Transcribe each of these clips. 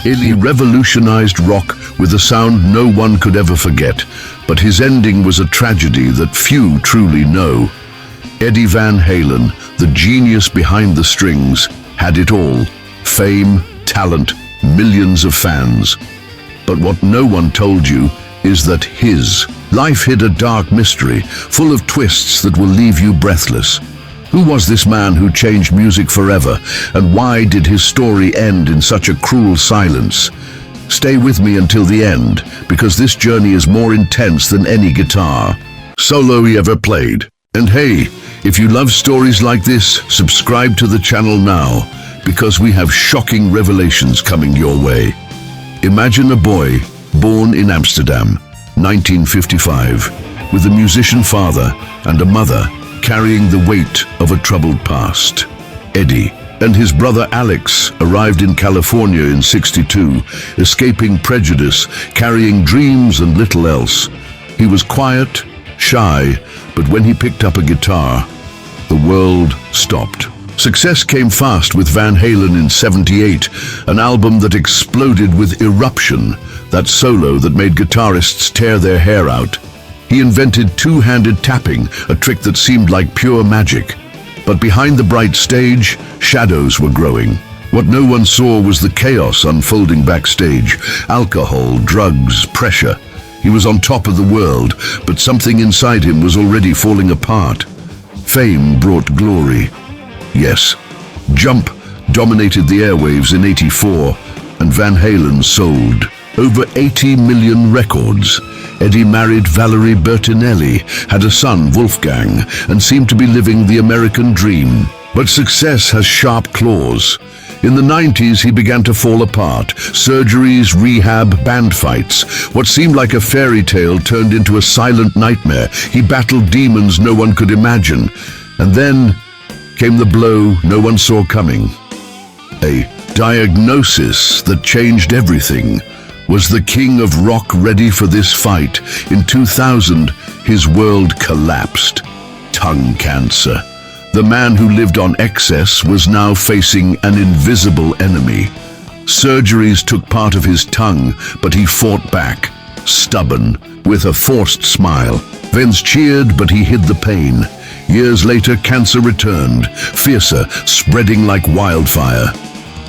Eddie revolutionized rock with a sound no one could ever forget, but his ending was a tragedy that few truly know. Eddie Van Halen, the genius behind the strings, had it all: fame, talent, millions of fans. But what no one told you is that his life hid a dark mystery, full of twists that will leave you breathless. Who was this man who changed music forever, and why did his story end in such a cruel silence? Stay with me until the end, because this journey is more intense than any guitar solo he ever played. And hey, if you love stories like this, subscribe to the channel now, because we have shocking revelations coming your way. Imagine a boy born in Amsterdam, 1955, with a musician father and a mother carrying the weight of a troubled past. Eddie and his brother Alex arrived in California in '62, escaping prejudice, carrying dreams and little else. He was quiet, shy, but when he picked up a guitar, the world stopped. Success came fast with Van Halen in '78, an album that exploded with Eruption, that solo that made guitarists tear their hair out. He invented two-handed tapping, a trick that seemed like pure magic. But behind the bright stage, shadows were growing. What no one saw was the chaos unfolding backstage: alcohol, drugs, pressure. He was on top of the world, but something inside him was already falling apart. Fame brought glory. Yes, Jump dominated the airwaves in '84, and Van Halen sold over 80 million records. Eddie married Valerie Bertinelli, had a son, Wolfgang, and seemed to be living the American dream. But success has sharp claws. In the '90s, he began to fall apart. Surgeries, rehab, band fights. What seemed like a fairy tale turned into a silent nightmare. He battled demons no one could imagine. And then came the blow no one saw coming. A diagnosis that changed everything. Was the king of rock ready for this fight? In 2000, his world collapsed. Tongue cancer. The man who lived on excess was now facing an invisible enemy. Surgeries took part of his tongue, but he fought back, stubborn, with a forced smile. Fans cheered, but he hid the pain. Years later, cancer returned, fiercer, spreading like wildfire.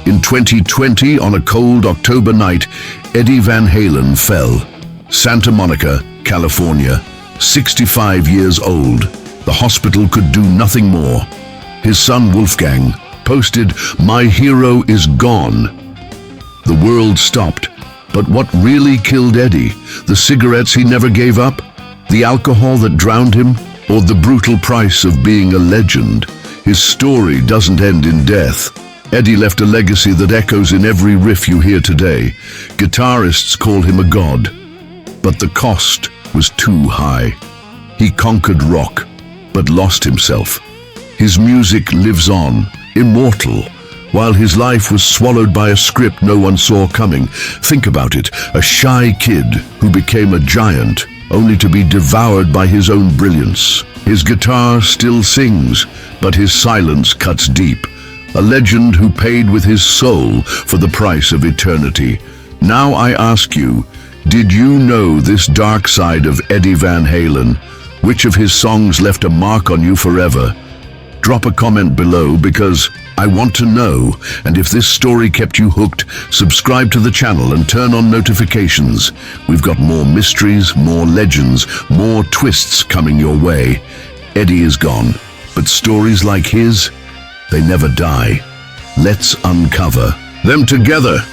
In 2020, on a cold October night, Eddie Van Halen fell. Santa Monica, California, 65 years old. The hospital could do nothing more. His son Wolfgang posted, "My hero is gone." The world stopped. But what really killed Eddie? The cigarettes he never gave up? The alcohol that drowned him? Or the brutal price of being a legend? His story doesn't end in death. Eddie left a legacy that echoes in every riff you hear today. Guitarists call him a god, but the cost was too high. He conquered rock, but lost himself. His music lives on, immortal, while his life was swallowed by a script no one saw coming. Think about it, a shy kid who became a giant, only to be devoured by his own brilliance. His guitar still sings, but his silence cuts deep. A legend who paid with his soul for the price of eternity. Now I ask you, did you know this dark side of Eddie Van Halen? Which of his songs left a mark on you forever? Drop a comment below, because I want to know. And if this story kept you hooked, subscribe to the channel and turn on notifications. We've got more mysteries, more legends, more twists coming your way. Eddie is gone, but stories like his, they never die. Let's uncover them together.